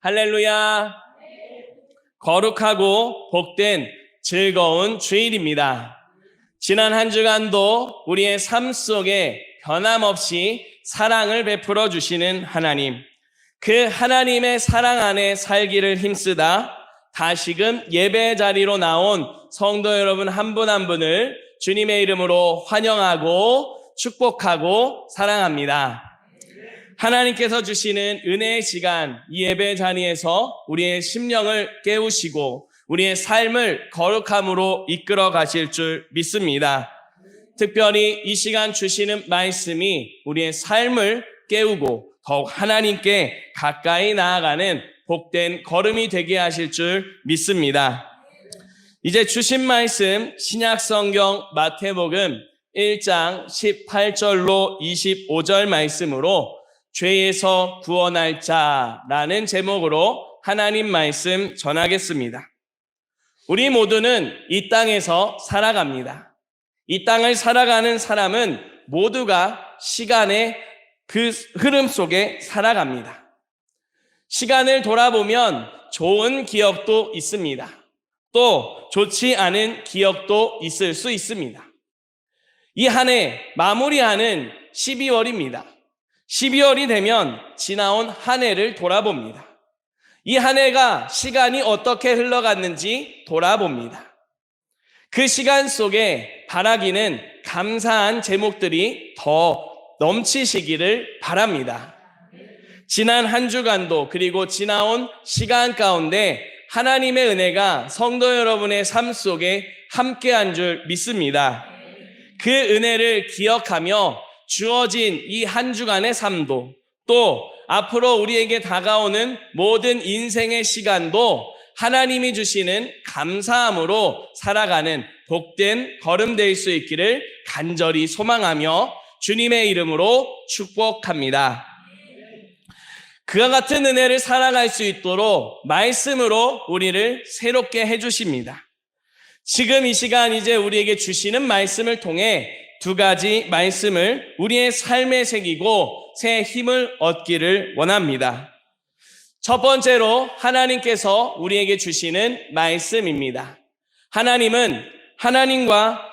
할렐루야. 거룩하고 복된 즐거운 주일입니다. 지난 한 주간도 우리의 삶 속에 변함없이 사랑을 베풀어 주시는 하나님, 그 하나님의 사랑 안에 살기를 힘쓰다 다시금 예배 자리로 나온 성도 여러분 한 분 한 분을 주님의 이름으로 환영하고 축복하고 사랑합니다. 하나님께서 주시는 은혜의 시간, 이 예배 자리에서 우리의 심령을 깨우시고 우리의 삶을 거룩함으로 이끌어 가실 줄 믿습니다. 특별히 이 시간 주시는 말씀이 우리의 삶을 깨우고 더욱 하나님께 가까이 나아가는 복된 걸음이 되게 하실 줄 믿습니다. 이제 주신 말씀 신약성경 마태복음 1장 18절로 25절 말씀으로 죄에서 구원할 자라는 제목으로 하나님 말씀 전하겠습니다. 우리 모두는 이 땅에서 살아갑니다. 이 땅을 살아가는 사람은 모두가 시간의 그 흐름 속에 살아갑니다. 시간을 돌아보면 좋은 기억도 있습니다. 또 좋지 않은 기억도 있을 수 있습니다. 이 한 해 마무리하는 12월입니다. 12월이 되면 지나온 한 해를 돌아봅니다. 이 한 해가 시간이 어떻게 흘러갔는지 돌아봅니다. 그 시간 속에 바라기는 감사한 제목들이 더 넘치시기를 바랍니다. 지난 한 주간도 그리고 지나온 시간 가운데 하나님의 은혜가 성도 여러분의 삶 속에 함께한 줄 믿습니다. 그 은혜를 기억하며 주어진 이 한 주간의 삶도 또 앞으로 우리에게 다가오는 모든 인생의 시간도 하나님이 주시는 감사함으로 살아가는 복된 걸음 될 수 있기를 간절히 소망하며 주님의 이름으로 축복합니다. 그와 같은 은혜를 살아갈 수 있도록 말씀으로 우리를 새롭게 해주십니다. 지금 이 시간 이제 우리에게 주시는 말씀을 통해 두 가지 말씀을 우리의 삶에 새기고 새 힘을 얻기를 원합니다. 첫 번째로 하나님께서 우리에게 주시는 말씀입니다. 하나님은 하나님과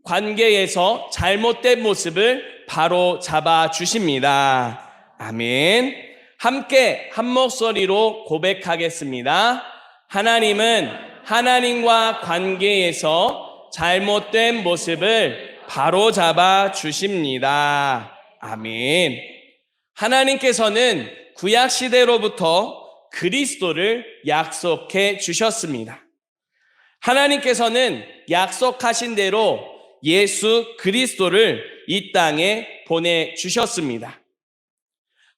관계에서 잘못된 모습을 바로 잡아 주십니다. 아멘. 함께 한 목소리로 고백하겠습니다. 하나님은 하나님과 관계에서 잘못된 모습을 바로 잡아 주십니다. 아멘. 하나님께서는 구약 시대로부터 그리스도를 약속해 주셨습니다. 하나님께서는 약속하신 대로 예수 그리스도를 이 땅에 보내주셨습니다.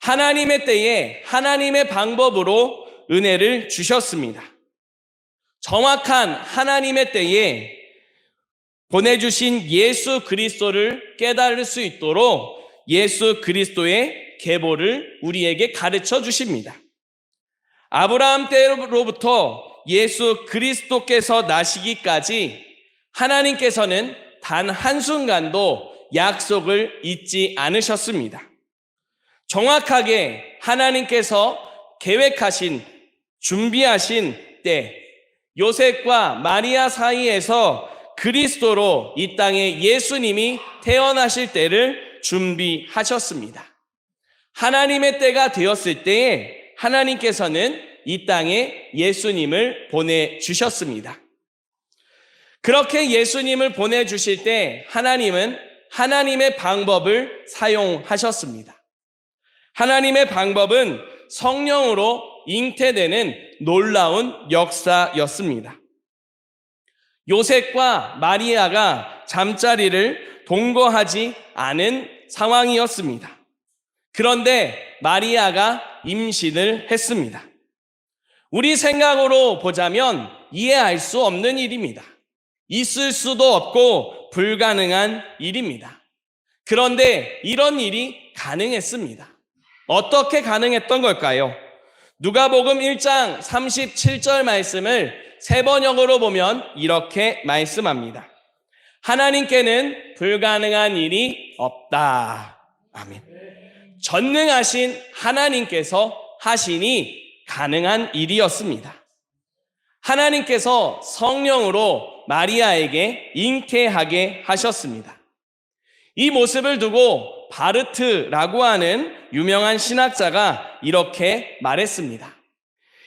하나님의 때에 하나님의 방법으로 은혜를 주셨습니다. 정확한 하나님의 때에 보내주신 예수 그리스도를 깨달을 수 있도록 예수 그리스도의 계보를 우리에게 가르쳐 주십니다. 아브라함 때로부터 예수 그리스도께서 나시기까지 하나님께서는 단 한순간도 약속을 잊지 않으셨습니다. 정확하게 하나님께서 계획하신, 준비하신 때 요셉과 마리아 사이에서 그리스도로 이 땅에 예수님이 태어나실 때를 준비하셨습니다. 하나님의 때가 되었을 때에 하나님께서는 이 땅에 예수님을 보내주셨습니다. 그렇게 예수님을 보내주실 때 하나님은 하나님의 방법을 사용하셨습니다. 하나님의 방법은 성령으로 잉태되는 놀라운 역사였습니다. 요셉과 마리아가 잠자리를 동거하지 않은 상황이었습니다. 그런데 마리아가 임신을 했습니다. 우리 생각으로 보자면 이해할 수 없는 일입니다. 있을 수도 없고 불가능한 일입니다. 그런데 이런 일이 가능했습니다. 어떻게 가능했던 걸까요? 누가복음 1장 37절 말씀을 세 번역으로 보면 이렇게 말씀합니다. 하나님께는 불가능한 일이 없다. 아멘. 전능하신 하나님께서 하시니 가능한 일이었습니다. 하나님께서 성령으로 마리아에게 잉태하게 하셨습니다. 이 모습을 두고 바르트라고 하는 유명한 신학자가 이렇게 말했습니다.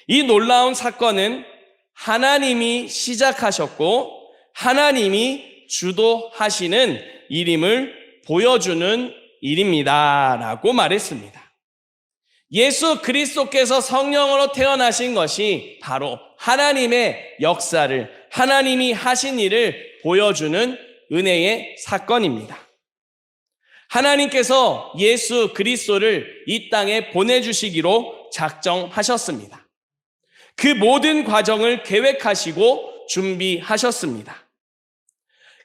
이 놀라운 사건은 하나님이 시작하셨고 하나님이 주도하시는 일임을 보여주는 일입니다 라고 말했습니다. 예수 그리스도께서 성령으로 태어나신 것이 바로 하나님의 역사를, 하나님이 하신 일을 보여주는 은혜의 사건입니다. 하나님께서 예수 그리스도를 이 땅에 보내주시기로 작정하셨습니다. 그 모든 과정을 계획하시고 준비하셨습니다.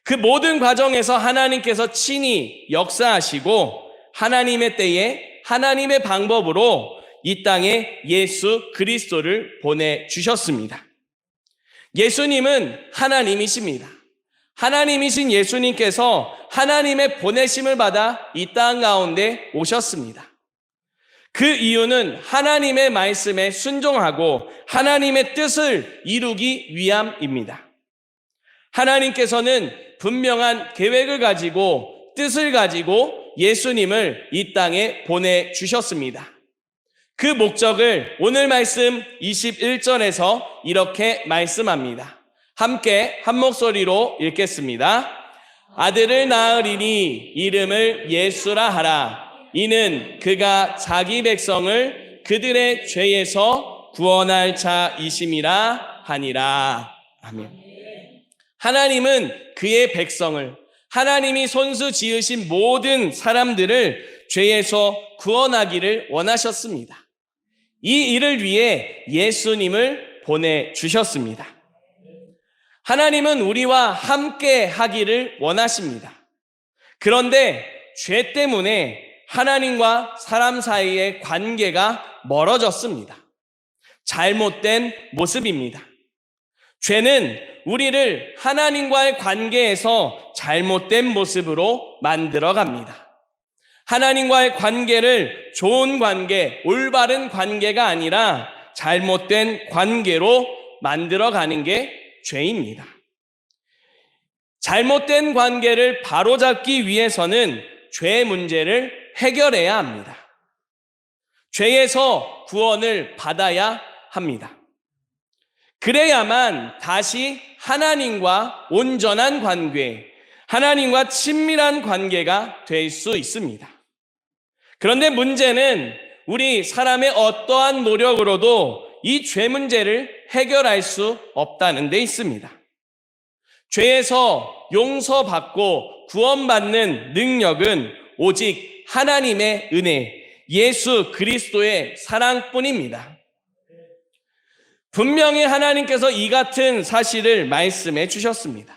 그 모든 과정에서 하나님께서 친히 역사하시고 하나님의 때에 하나님의 방법으로 이 땅에 예수 그리스도를 보내주셨습니다. 예수님은 하나님이십니다. 하나님이신 예수님께서 하나님의 보내심을 받아 이 땅 가운데 오셨습니다. 그 이유는 하나님의 말씀에 순종하고 하나님의 뜻을 이루기 위함입니다. 하나님께서는 분명한 계획을 가지고 뜻을 가지고 예수님을 이 땅에 보내주셨습니다. 그 목적을 오늘 말씀 21절에서 이렇게 말씀합니다. 함께 한 목소리로 읽겠습니다. 아들을 낳으리니 이름을 예수라 하라. 이는 그가 자기 백성을 그들의 죄에서 구원할 자이심이라 하니라. 아멘. 하나님은 그의 백성을, 하나님이 손수 지으신 모든 사람들을 죄에서 구원하기를 원하셨습니다. 이 일을 위해 예수님을 보내주셨습니다. 하나님은 우리와 함께 하기를 원하십니다. 그런데 죄 때문에 하나님과 사람 사이의 관계가 멀어졌습니다. 잘못된 모습입니다. 죄는 우리를 하나님과의 관계에서 잘못된 모습으로 만들어갑니다. 하나님과의 관계를 좋은 관계, 올바른 관계가 아니라 잘못된 관계로 만들어가는 게 죄입니다. 잘못된 관계를 바로잡기 위해서는 죄 문제를 해결해야 합니다. 죄에서 구원을 받아야 합니다. 그래야만 다시 하나님과 온전한 관계, 하나님과 친밀한 관계가 될 수 있습니다. 그런데 문제는 우리 사람의 어떠한 노력으로도 이 죄 문제를 해결할 수 없다는 데 있습니다. 죄에서 용서받고 구원받는 능력은 오직 하나님의 은혜, 예수 그리스도의 사랑뿐입니다. 분명히 하나님께서 이 같은 사실을 말씀해 주셨습니다.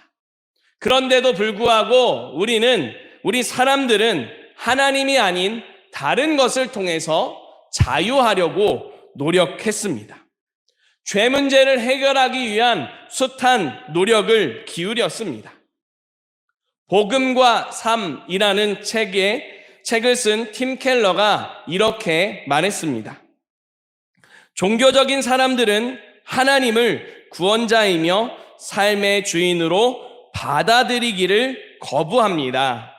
그런데도 불구하고 우리 사람들은 하나님이 아닌 다른 것을 통해서 자유하려고 노력했습니다. 죄 문제를 해결하기 위한 숱한 노력을 기울였습니다. 복음과 삶이라는 책을 쓴 팀 켈러가 이렇게 말했습니다. 종교적인 사람들은 하나님을 구원자이며 삶의 주인으로 받아들이기를 거부합니다.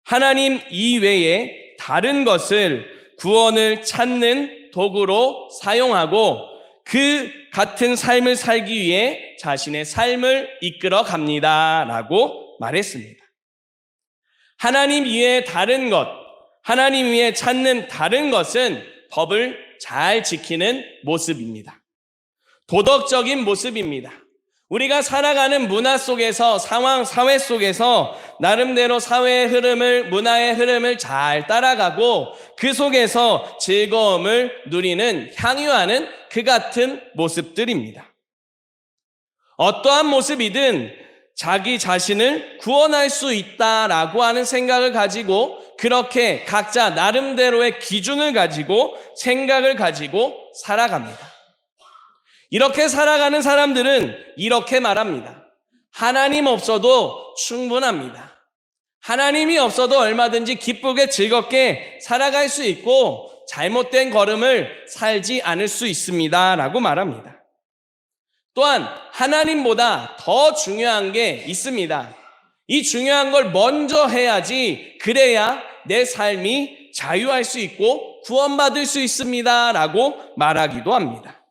하나님 이외에 다른 것을 구원을 찾는 도구로 사용하고 그 같은 삶을 살기 위해 자신의 삶을 이끌어 갑니다 라고 말했습니다. 하나님 이외에 다른 것, 하나님 이외에 찾는 다른 것은 법을 잘 지키는 모습입니다. 도덕적인 모습입니다. 우리가 살아가는 문화 속에서, 상황, 사회 속에서 나름대로 사회의 흐름을, 문화의 흐름을 잘 따라가고 그 속에서 즐거움을 누리는, 향유하는 그 같은 모습들입니다. 어떠한 모습이든 자기 자신을 구원할 수 있다라고 하는 생각을 가지고 그렇게 각자 나름대로의 기준을 가지고 생각을 가지고 살아갑니다. 이렇게 살아가는 사람들은 이렇게 말합니다. 하나님 없어도 충분합니다. 하나님이 없어도 얼마든지 기쁘게 즐겁게 살아갈 수 있고 잘못된 걸음을 살지 않을 수 있습니다. 라고 말합니다. 또한 하나님보다 더 중요한 게 있습니다. 이 중요한 걸 먼저 해야지 그래야 내 삶이 자유할 수 있고 구원받을 수 있습니다. 라고 말하기도 합니다.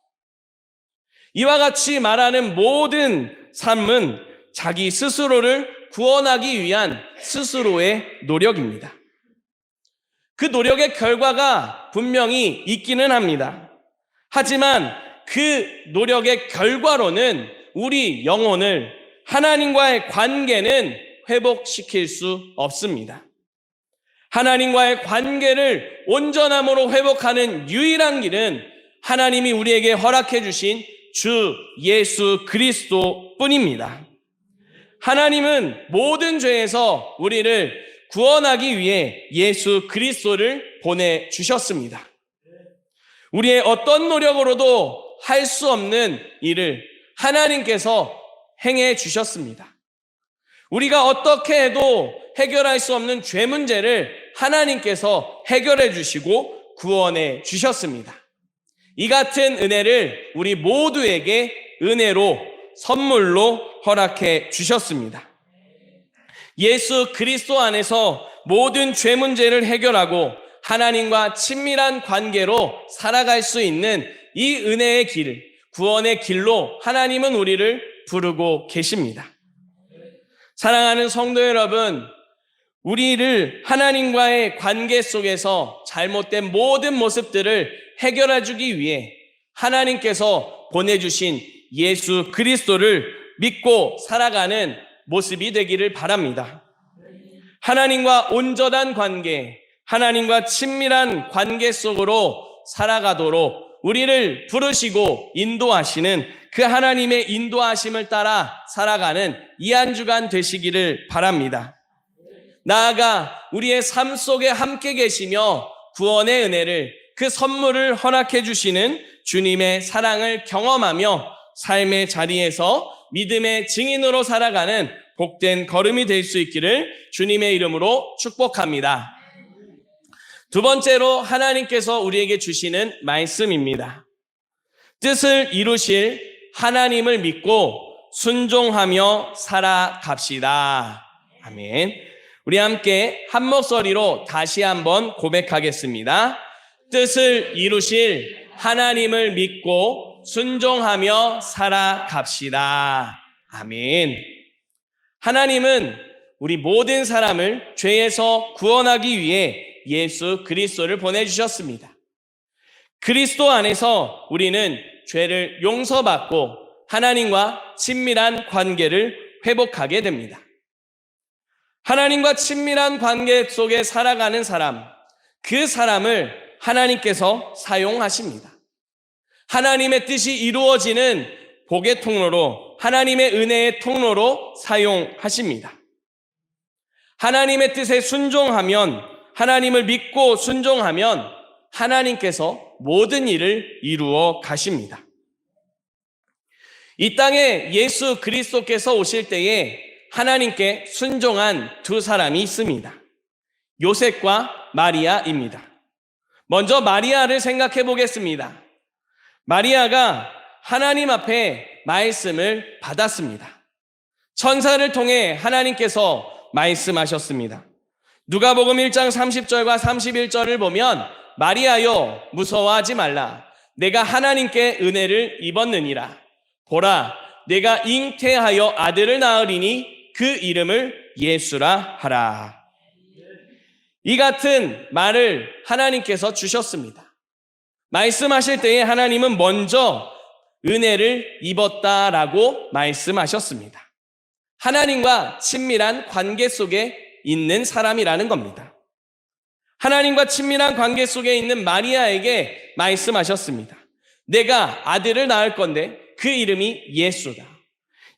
이와 같이 말하는 모든 삶은 자기 스스로를 구원하기 위한 스스로의 노력입니다. 그 노력의 결과가 분명히 있기는 합니다. 하지만 그 노력의 결과로는 우리 영혼을, 하나님과의 관계는 회복시킬 수 없습니다. 하나님과의 관계를 온전함으로 회복하는 유일한 길은 하나님이 우리에게 허락해 주신 주 예수 그리스도 뿐입니다. 하나님은 모든 죄에서 우리를 구원하기 위해 예수 그리스도를 보내주셨습니다. 우리의 어떤 노력으로도 할 수 없는 일을 하나님께서 행해 주셨습니다. 우리가 어떻게 해도 해결할 수 없는 죄 문제를 하나님께서 해결해 주시고 구원해 주셨습니다. 이 같은 은혜를 우리 모두에게 은혜로 선물로 허락해 주셨습니다. 예수 그리스도 안에서 모든 죄 문제를 해결하고 하나님과 친밀한 관계로 살아갈 수 있는 이 은혜의 길, 구원의 길로 하나님은 우리를 부르고 계십니다. 사랑하는 성도 여러분, 우리를 하나님과의 관계 속에서 잘못된 모든 모습들을 해결해 주기 위해 하나님께서 보내주신 예수 그리스도를 믿고 살아가는 모습이 되기를 바랍니다. 하나님과 온전한 관계, 하나님과 친밀한 관계 속으로 살아가도록 우리를 부르시고 인도하시는 그 하나님의 인도하심을 따라 살아가는 이 한 주간 되시기를 바랍니다. 나아가 우리의 삶 속에 함께 계시며 구원의 은혜를, 그 선물을 허락해 주시는 주님의 사랑을 경험하며 삶의 자리에서 믿음의 증인으로 살아가는 복된 걸음이 될 수 있기를 주님의 이름으로 축복합니다. 두 번째로 하나님께서 우리에게 주시는 말씀입니다. 뜻을 이루실 하나님을 믿고 순종하며 살아갑시다. 아멘. 우리 함께 한 목소리로 다시 한번 고백하겠습니다. 뜻을 이루실 하나님을 믿고 순종하며 살아갑시다. 아멘. 하나님은 우리 모든 사람을 죄에서 구원하기 위해 예수 그리스도를 보내주셨습니다. 그리스도 안에서 우리는 죄를 용서받고 하나님과 친밀한 관계를 회복하게 됩니다. 하나님과 친밀한 관계 속에 살아가는 사람, 그 사람을 하나님께서 사용하십니다. 하나님의 뜻이 이루어지는 복의 통로로, 하나님의 은혜의 통로로 사용하십니다. 하나님의 뜻에 순종하면, 하나님을 믿고 순종하면 하나님께서 모든 일을 이루어 가십니다. 이 땅에 예수 그리스도께서 오실 때에 하나님께 순종한 두 사람이 있습니다. 요셉과 마리아입니다. 먼저 마리아를 생각해 보겠습니다. 마리아가 하나님 앞에 말씀을 받았습니다. 천사를 통해 하나님께서 말씀하셨습니다. 누가복음 1장 30절과 31절을 보면 마리아여 무서워하지 말라. 내가 하나님께 은혜를 입었느니라. 보라 내가 잉태하여 아들을 낳으리니 그 이름을 예수라 하라. 이 같은 말을 하나님께서 주셨습니다. 말씀하실 때에 하나님은 먼저 은혜를 입었다라고 말씀하셨습니다. 하나님과 친밀한 관계 속에 있는 사람이라는 겁니다. 하나님과 친밀한 관계 속에 있는 마리아에게 말씀하셨습니다. 내가 아들을 낳을 건데 그 이름이 예수다.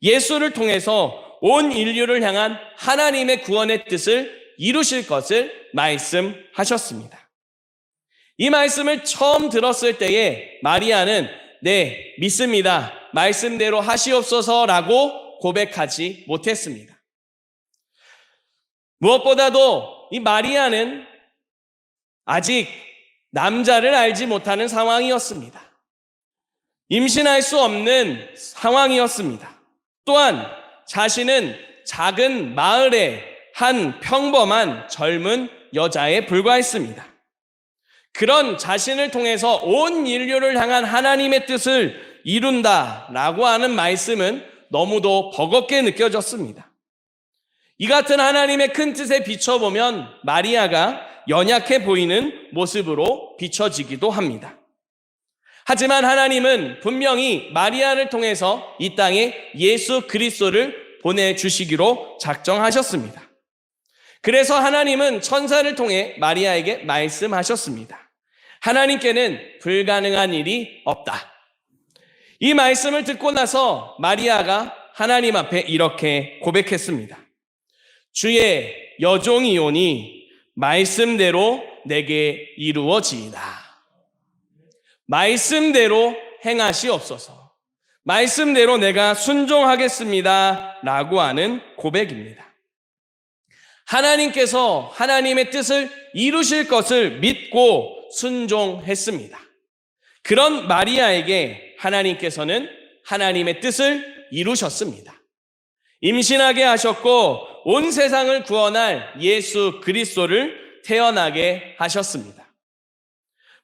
예수를 통해서 온 인류를 향한 하나님의 구원의 뜻을 이루실 것을 말씀하셨습니다. 이 말씀을 처음 들었을 때에 마리아는 네, 믿습니다. 말씀대로 하시옵소서라고 고백하지 못했습니다. 무엇보다도 이 마리아는 아직 남자를 알지 못하는 상황이었습니다. 임신할 수 없는 상황이었습니다. 또한 자신은 작은 마을의 한 평범한 젊은 여자에 불과했습니다. 그런 자신을 통해서 온 인류를 향한 하나님의 뜻을 이룬다라고 하는 말씀은 너무도 버겁게 느껴졌습니다. 이 같은 하나님의 큰 뜻에 비춰보면 마리아가 연약해 보이는 모습으로 비춰지기도 합니다. 하지만 하나님은 분명히 마리아를 통해서 이 땅에 예수 그리스도를 보내주시기로 작정하셨습니다. 그래서 하나님은 천사를 통해 마리아에게 말씀하셨습니다. 하나님께는 불가능한 일이 없다. 이 말씀을 듣고 나서 마리아가 하나님 앞에 이렇게 고백했습니다. 주의 여종이오니 말씀대로 내게 이루어지이다. 말씀대로 행하시옵소서. 말씀대로 내가 순종하겠습니다. 라고 하는 고백입니다. 하나님께서 하나님의 뜻을 이루실 것을 믿고 순종했습니다. 그런 마리아에게 하나님께서는 하나님의 뜻을 이루셨습니다. 임신하게 하셨고 온 세상을 구원할 예수 그리스도를 태어나게 하셨습니다.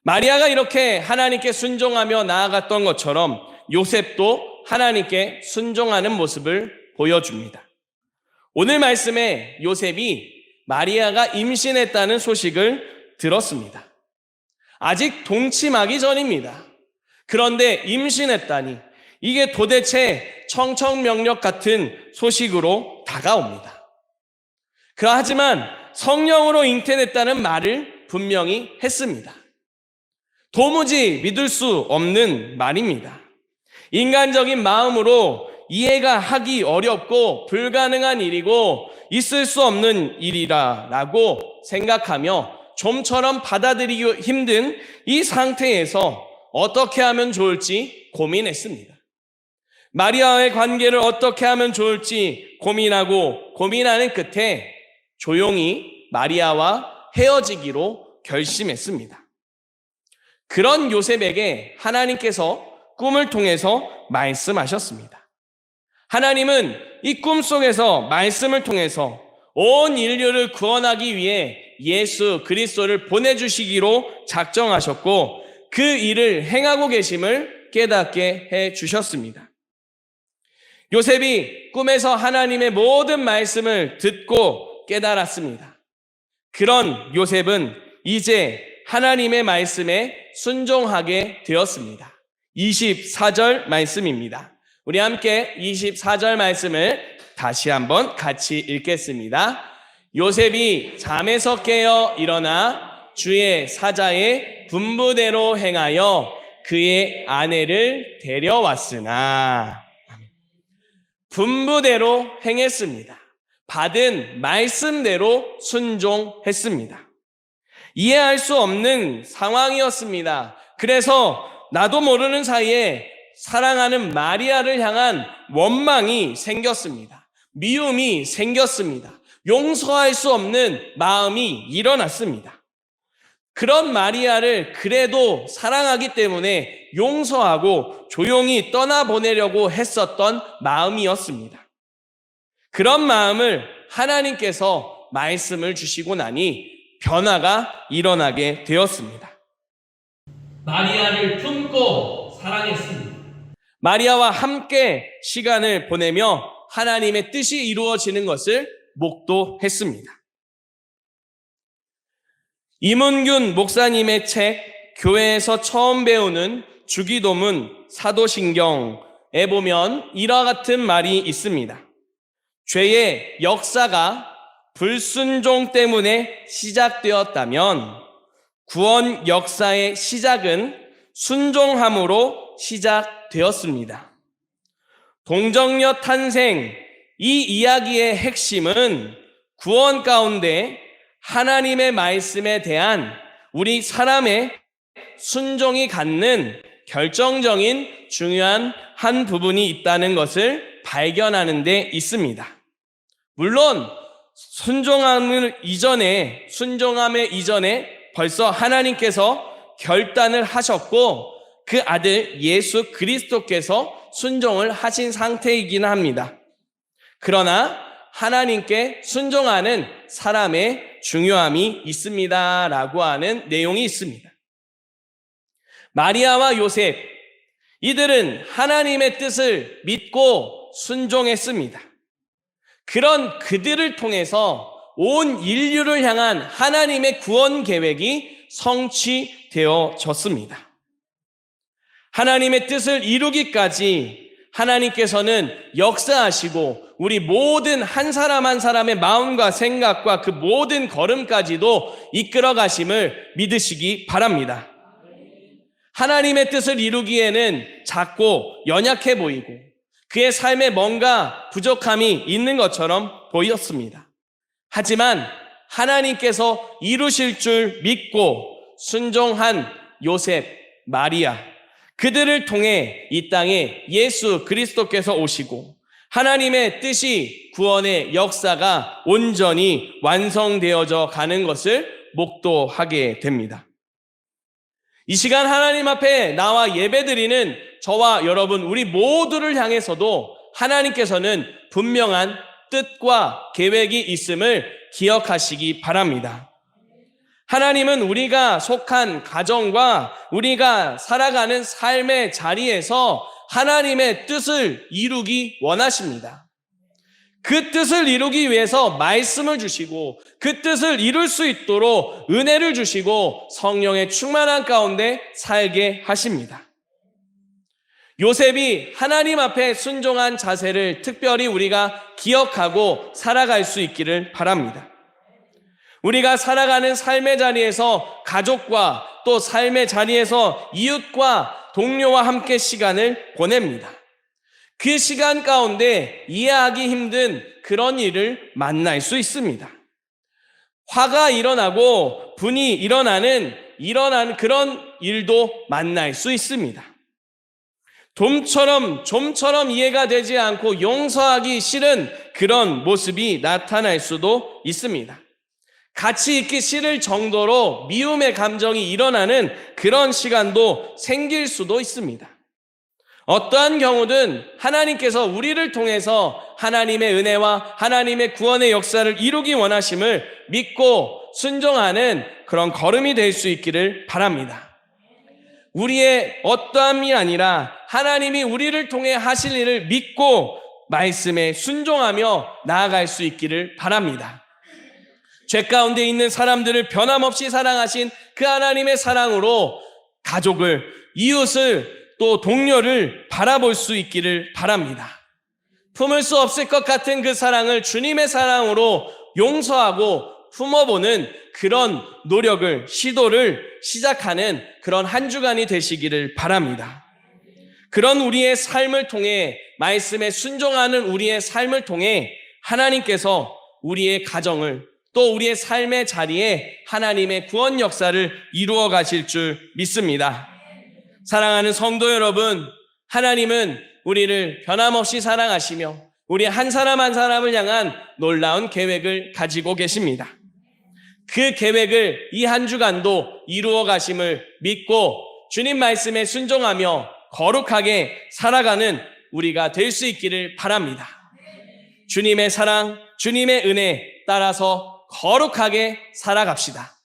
마리아가 이렇게 하나님께 순종하며 나아갔던 것처럼 요셉도 하나님께 순종하는 모습을 보여줍니다. 오늘 말씀에 요셉이 마리아가 임신했다는 소식을 들었습니다. 아직 동침하기 전입니다. 그런데 임신했다니 이게 도대체 청천벽력 같은 소식으로 다가옵니다. 하지만 성령으로 잉태됐다는 말을 분명히 했습니다. 도무지 믿을 수 없는 말입니다. 인간적인 마음으로 이해가 하기 어렵고 불가능한 일이고 있을 수 없는 일이라고 생각하며 좀처럼 받아들이기 힘든 이 상태에서 어떻게 하면 좋을지 고민했습니다. 마리아와의 관계를 어떻게 하면 좋을지 고민하는 끝에 조용히 마리아와 헤어지기로 결심했습니다. 그런 요셉에게 하나님께서 꿈을 통해서 말씀하셨습니다. 하나님은 이 꿈 속에서 말씀을 통해서 온 인류를 구원하기 위해 예수 그리스도를 보내주시기로 작정하셨고 그 일을 행하고 계심을 깨닫게 해주셨습니다. 요셉이 꿈에서 하나님의 모든 말씀을 듣고 깨달았습니다. 그런 요셉은 이제 하나님의 말씀에 순종하게 되었습니다. 24절 말씀입니다. 우리 함께 24절 말씀을 다시 한번 같이 읽겠습니다. 요셉이 잠에서 깨어 일어나 주의 사자의 분부대로 행하여 그의 아내를 데려왔으나 분부대로 행했습니다. 받은 말씀대로 순종했습니다. 이해할 수 없는 상황이었습니다. 그래서 나도 모르는 사이에 사랑하는 마리아를 향한 원망이 생겼습니다. 미움이 생겼습니다. 용서할 수 없는 마음이 일어났습니다. 그런 마리아를 그래도 사랑하기 때문에 용서하고 조용히 떠나보내려고 했었던 마음이었습니다. 그런 마음을 하나님께서 말씀을 주시고 나니 변화가 일어나게 되었습니다. 마리아를 품고 사랑했습니다. 마리아와 함께 시간을 보내며 하나님의 뜻이 이루어지는 것을 목도했습니다. 이문균 목사님의 책 교회에서 처음 배우는 주기도문 사도신경에 보면 이와 같은 말이 있습니다. 죄의 역사가 불순종 때문에 시작되었다면 구원 역사의 시작은 순종함으로 시작되었습니다. 동정녀 탄생, 이 이야기의 핵심은 구원 가운데 하나님의 말씀에 대한 우리 사람의 순종이 갖는 결정적인 중요한 한 부분이 있다는 것을 발견하는 데 있습니다. 물론 순종함의 이전에 벌써 하나님께서 결단을 하셨고 그 아들 예수 그리스도께서 순종을 하신 상태이긴 합니다. 그러나 하나님께 순종하는 사람의 중요함이 있습니다 라고 하는 내용이 있습니다. 마리아와 요셉, 이들은 하나님의 뜻을 믿고 순종했습니다. 그런 그들을 통해서 온 인류를 향한 하나님의 구원 계획이 성취되어졌습니다. 하나님의 뜻을 이루기까지 하나님께서는 역사하시고 우리 모든 한 사람 한 사람의 마음과 생각과 그 모든 걸음까지도 이끌어 가심을 믿으시기 바랍니다. 하나님의 뜻을 이루기에는 작고 연약해 보이고 그의 삶에 뭔가 부족함이 있는 것처럼 보였습니다. 하지만 하나님께서 이루실 줄 믿고 순종한 요셉, 마리아, 그들을 통해 이 땅에 예수 그리스도께서 오시고 하나님의 뜻이 구원의 역사가 온전히 완성되어져 가는 것을 목도하게 됩니다. 이 시간 하나님 앞에 나와 예배드리는 저와 여러분 우리 모두를 향해서도 하나님께서는 분명한 뜻과 계획이 있음을 기억하시기 바랍니다. 하나님은 우리가 속한 가정과 우리가 살아가는 삶의 자리에서 하나님의 뜻을 이루기 원하십니다. 그 뜻을 이루기 위해서 말씀을 주시고 그 뜻을 이룰 수 있도록 은혜를 주시고 성령의 충만한 가운데 살게 하십니다. 요셉이 하나님 앞에 순종한 자세를 특별히 우리가 기억하고 살아갈 수 있기를 바랍니다. 우리가 살아가는 삶의 자리에서 가족과 또 삶의 자리에서 이웃과 동료와 함께 시간을 보냅니다. 그 시간 가운데 이해하기 힘든 그런 일을 만날 수 있습니다. 화가 일어나고 분이 일어나는 그런 일도 만날 수 있습니다. 좀처럼 이해가 되지 않고 용서하기 싫은 그런 모습이 나타날 수도 있습니다. 같이 있기 싫을 정도로 미움의 감정이 일어나는 그런 시간도 생길 수도 있습니다. 어떠한 경우든 하나님께서 우리를 통해서 하나님의 은혜와 하나님의 구원의 역사를 이루기 원하심을 믿고 순종하는 그런 걸음이 될 수 있기를 바랍니다. 우리의 어떠함이 아니라 하나님이 우리를 통해 하실 일을 믿고 말씀에 순종하며 나아갈 수 있기를 바랍니다. 죄 가운데 있는 사람들을 변함없이 사랑하신 그 하나님의 사랑으로 가족을, 이웃을, 또 동료를 바라볼 수 있기를 바랍니다. 품을 수 없을 것 같은 그 사랑을 주님의 사랑으로 용서하고 품어보는 그런 노력을, 시도를 시작하는 그런 한 주간이 되시기를 바랍니다. 그런 우리의 삶을 통해, 말씀에 순종하는 우리의 삶을 통해 하나님께서 우리의 가정을, 또 우리의 삶의 자리에 하나님의 구원 역사를 이루어 가실 줄 믿습니다. 사랑하는 성도 여러분, 하나님은 우리를 변함없이 사랑하시며 우리 한 사람 한 사람을 향한 놀라운 계획을 가지고 계십니다. 그 계획을 이 한 주간도 이루어 가심을 믿고 주님 말씀에 순종하며 거룩하게 살아가는 우리가 될 수 있기를 바랍니다. 주님의 사랑, 주님의 은혜 따라서 거룩하게 살아갑시다.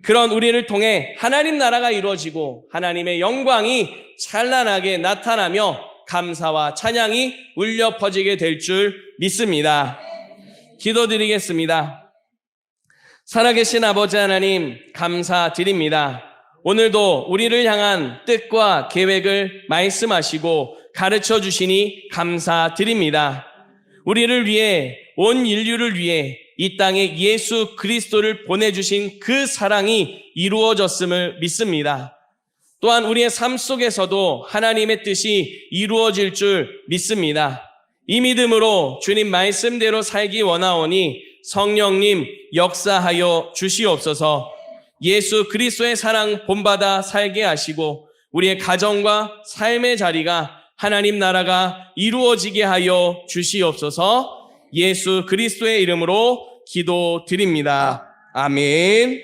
그런 우리를 통해 하나님 나라가 이루어지고 하나님의 영광이 찬란하게 나타나며 감사와 찬양이 울려 퍼지게 될 줄 믿습니다. 기도드리겠습니다. 살아계신 아버지 하나님, 감사드립니다. 오늘도 우리를 향한 뜻과 계획을 말씀하시고 가르쳐 주시니 감사드립니다. 우리를 위해, 온 인류를 위해 이 땅에 예수 그리스도를 보내주신 그 사랑이 이루어졌음을 믿습니다. 또한 우리의 삶 속에서도 하나님의 뜻이 이루어질 줄 믿습니다. 이 믿음으로 주님 말씀대로 살기 원하오니 성령님 역사하여 주시옵소서. 예수 그리스도의 사랑 본받아 살게 하시고 우리의 가정과 삶의 자리가 하나님 나라가 이루어지게 하여 주시옵소서. 예수 그리스도의 이름으로 기도드립니다. 아멘.